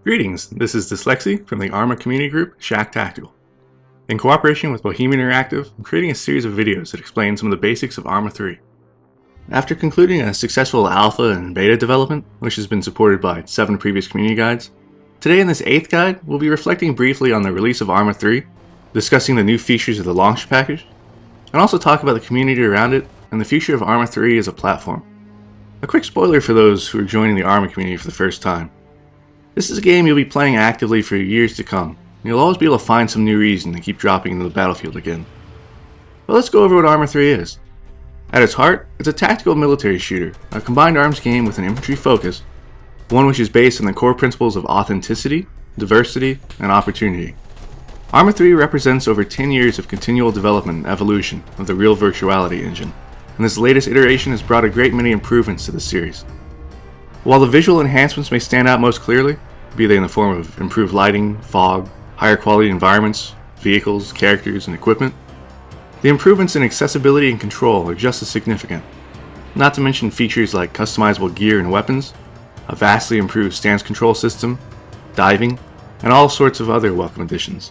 Greetings, this is Dyslexy from the ArmA community group Shack Tactical. In cooperation with Bohemian Interactive, I'm creating a series of videos that explain some of the basics of ArmA 3. After concluding a successful alpha and beta development, which has been supported by 7 previous community guides, today in this 8th guide, we'll be reflecting briefly on the release of ArmA 3, discussing the new features of the launch package, and also talk about the community around it and the future of ArmA 3 as a platform. A quick spoiler for those who are joining the ArmA community for the first time. This is a game you'll be playing actively for years to come. You'll always be able to find some new reason to keep dropping into the battlefield again. But let's go over what ArmA 3 is. At its heart, it's a tactical military shooter, a combined arms game with an infantry focus, one which is based on the core principles of authenticity, diversity, and opportunity. ArmA 3 represents over 10 years of continual development and evolution of the real virtuality engine, and this latest iteration has brought a great many improvements to the series. While the visual enhancements may stand out most clearly, be they in the form of improved lighting, fog, higher quality environments, vehicles, characters, and equipment, the improvements in accessibility and control are just as significant. Not to mention features like customizable gear and weapons, a vastly improved stance control system, diving, and all sorts of other welcome additions.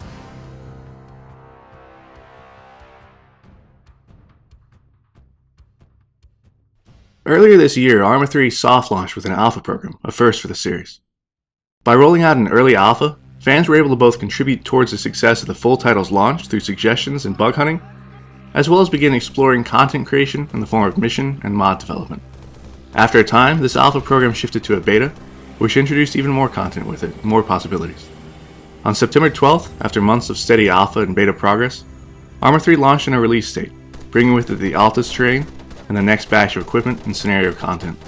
Earlier this year, ArmA 3 soft launched with an alpha program, a first for the series. By rolling out an early alpha, fans were able to both contribute towards the success of the full title's launch through suggestions and bug hunting, as well as begin exploring content creation in the form of mission and mod development. After a time, this alpha program shifted to a beta, which introduced even more content with it, and more possibilities. On September 12th, after months of steady alpha and beta progress, ArmA 3 launched in a release state, bringing with it the Altus terrain, and the next batch of equipment and scenario content.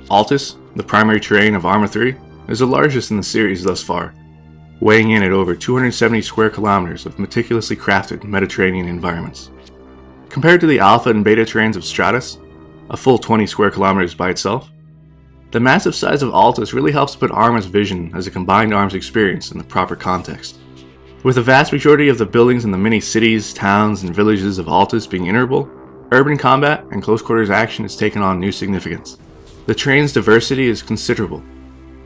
Altus, the primary terrain of ArmA 3, is the largest in the series thus far, weighing in at over 270 square kilometers of meticulously crafted Mediterranean environments. Compared to the alpha and beta terrains of Stratus, a full 20 square kilometers by itself, the massive size of Altus really helps put ArmA's vision as a combined arms experience in the proper context. With the vast majority of the buildings in the many cities, towns, and villages of Altus being iterable, urban combat and close quarters action has taken on new significance. The terrain's diversity is considerable.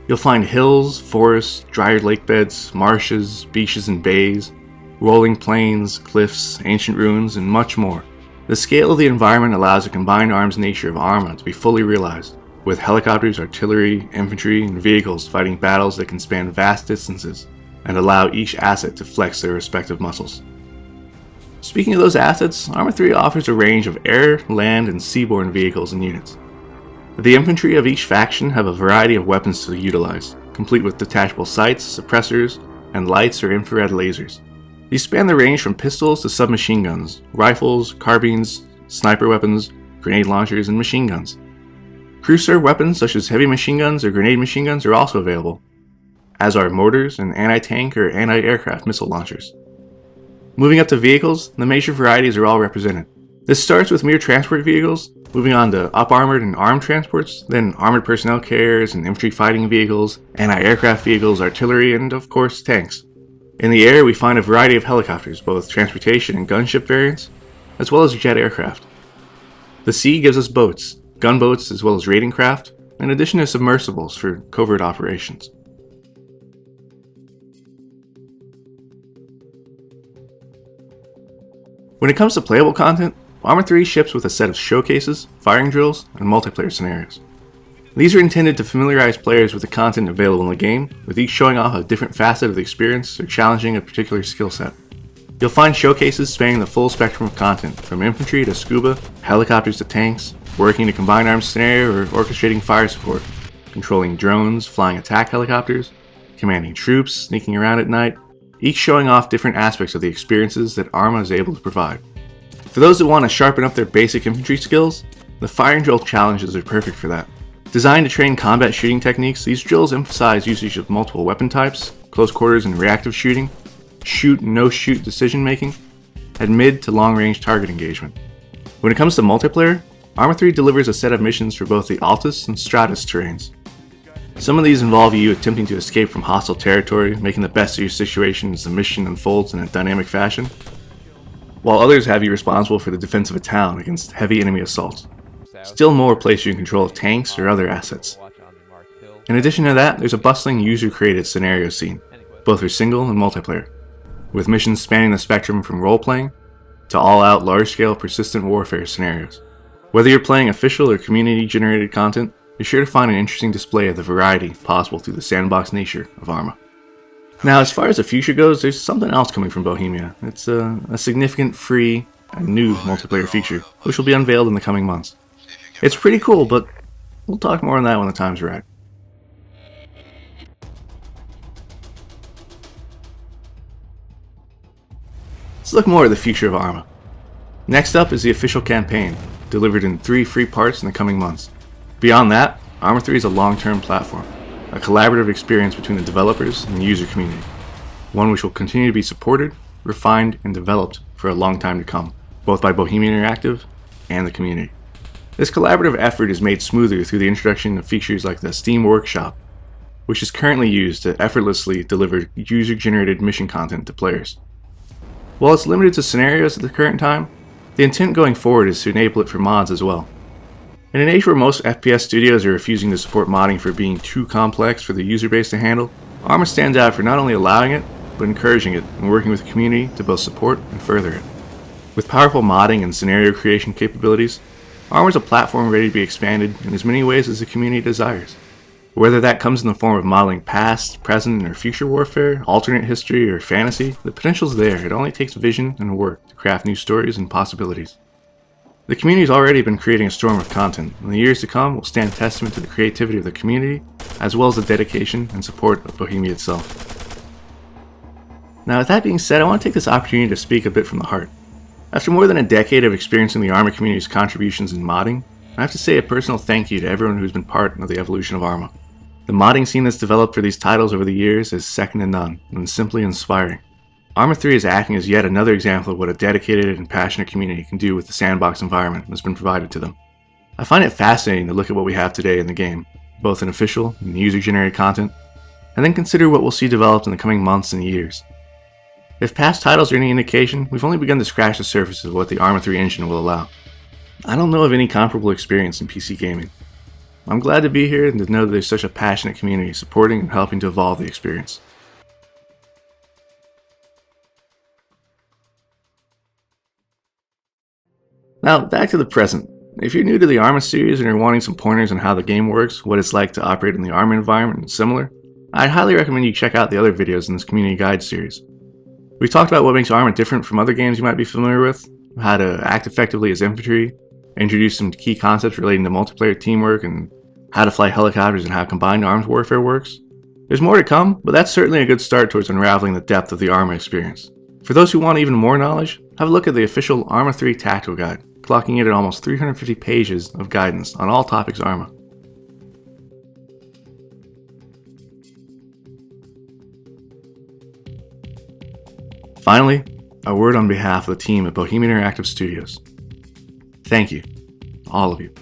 You'll find hills, forests, dry lake beds, marshes, beaches and bays, rolling plains, cliffs, ancient ruins, and much more. The scale of the environment allows the combined arms nature of ArmA to be fully realized, with helicopters, artillery, infantry, and vehicles fighting battles that can span vast distances and allow each asset to flex their respective muscles. Speaking of those assets, ArmA 3 offers a range of air, land, and seaborne vehicles and units. The infantry of each faction have a variety of weapons to utilize, complete with detachable sights, suppressors, and lights or infrared lasers. These span the range from pistols to submachine guns, rifles, carbines, sniper weapons, grenade launchers, and machine guns. Crew-served weapons such as heavy machine guns or grenade machine guns are also available, as are mortars and anti-tank or anti-aircraft missile launchers. Moving up to vehicles, the major varieties are all represented. This starts with mere transport vehicles, moving on to up-armored and armed transports, then armored personnel carriers and infantry fighting vehicles, anti-aircraft vehicles, artillery, and of course tanks. In the air, we find a variety of helicopters, both transportation and gunship variants, as well as jet aircraft. The sea gives us boats, gunboats, as well as raiding craft, in addition to submersibles for covert operations. When it comes to playable content, ArmA 3 ships with a set of showcases, firing drills, and multiplayer scenarios. These are intended to familiarize players with the content available in the game, with each showing off a different facet of the experience or challenging a particular skill set. You'll find showcases spanning the full spectrum of content, from infantry to scuba, helicopters to tanks, working to combine arms scenario or orchestrating fire support, controlling drones, flying attack helicopters, commanding troops, sneaking around at night, each showing off different aspects of the experiences that ArmA is able to provide. For those that want to sharpen up their basic infantry skills, the firing drill challenges are perfect for that. Designed to train combat shooting techniques, these drills emphasize usage of multiple weapon types, close quarters and reactive shooting, shoot and no-shoot decision making, and mid to long-range target engagement. When it comes to multiplayer, ArmA 3 delivers a set of missions for both the Altus and Stratus terrains. Some of these involve you attempting to escape from hostile territory, making the best of your situation as the mission unfolds in a dynamic fashion, while others have you responsible for the defense of a town against heavy enemy assaults. Still more place you in control of tanks or other assets. In addition to that, there's a bustling user-created scenario scene, both for single and multiplayer, with missions spanning the spectrum from role-playing to all-out large-scale persistent warfare scenarios. Whether you're playing official or community-generated content, you're sure to find an interesting display of the variety possible through the sandbox nature of ArmA. Now, as far as the future goes, there's something else coming from Bohemia. It's a significant, free, and new multiplayer feature, which will be unveiled in the coming months. It's pretty cool, but we'll talk more on that when the time's right. Let's look more at the future of ArmA. Next up is the official campaign, delivered in 3 free parts in the coming months. Beyond that, ArmA 3 is a long-term platform, a collaborative experience between the developers and the user community, one which will continue to be supported, refined, and developed for a long time to come, both by Bohemia Interactive and the community. This collaborative effort is made smoother through the introduction of features like the Steam Workshop, which is currently used to effortlessly deliver user-generated mission content to players. While it's limited to scenarios at the current time, the intent going forward is to enable it for mods as well. In an age where most FPS studios are refusing to support modding for being too complex for the user base to handle, ArmA stands out for not only allowing it, but encouraging it and working with the community to both support and further it. With powerful modding and scenario creation capabilities, ArmA is a platform ready to be expanded in as many ways as the community desires. Whether that comes in the form of modeling past, present, or future warfare, alternate history, or fantasy, the potential's there. It only takes vision and work to craft new stories and possibilities. The community's already been creating a storm of content, and the years to come will stand testament to the creativity of the community, as well as the dedication and support of Bohemia itself. Now, with that being said, I want to take this opportunity to speak a bit from the heart. After more than a decade of experiencing the ArmA community's contributions in modding, I have to say a personal thank you to everyone who's been part of the evolution of ArmA. The modding scene that's developed for these titles over the years is second to none, and simply inspiring. ArmA 3 is acting as yet another example of what a dedicated and passionate community can do with the sandbox environment that's been provided to them. I find it fascinating to look at what we have today in the game, both in official and user-generated content, and then consider what we'll see developed in the coming months and years. If past titles are any indication, we've only begun to scratch the surface of what the ArmA 3 engine will allow. I don't know of any comparable experience in PC gaming. I'm glad to be here and to know that there's such a passionate community supporting and helping to evolve the experience. Now, back to the present. If you're new to the ArmA series and are wanting some pointers on how the game works, what it's like to operate in the ArmA environment, and similar, I'd highly recommend you check out the other videos in this community guide series. We talked about what makes ArmA different from other games you might be familiar with, how to act effectively as infantry, introduce some key concepts relating to multiplayer teamwork, and how to fly helicopters and how combined arms warfare works. There's more to come, but that's certainly a good start towards unraveling the depth of the ArmA experience. For those who want even more knowledge, have a look at the official ArmA 3 Tactical Guide, clocking it at almost 350 pages of guidance on all topics ArmA. Finally, a word on behalf of the team at Bohemia Interactive Studios. Thank you, all of you.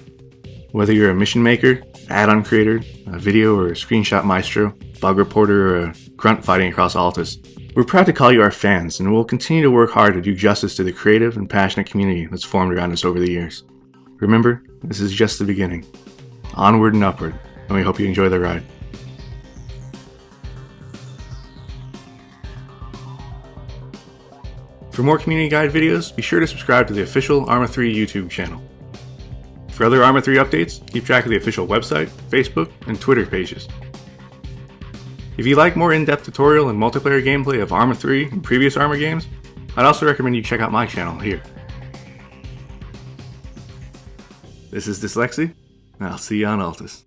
Whether you're a mission maker, add-on creator, a video or a screenshot maestro, bug reporter, or a grunt fighting across Altus, we're proud to call you our fans, and we'll continue to work hard to do justice to the creative and passionate community that's formed around us over the years. Remember, this is just the beginning. Onward and upward, and we hope you enjoy the ride. For more community guide videos, be sure to subscribe to the official ArmA 3 YouTube channel. For other ArmA 3 updates, keep track of the official website, Facebook, and Twitter pages. If you like more in-depth tutorial and multiplayer gameplay of ArmA 3 and previous ArmA games, I'd also recommend you check out my channel here. This is Dyslexy, and I'll see you on Altus.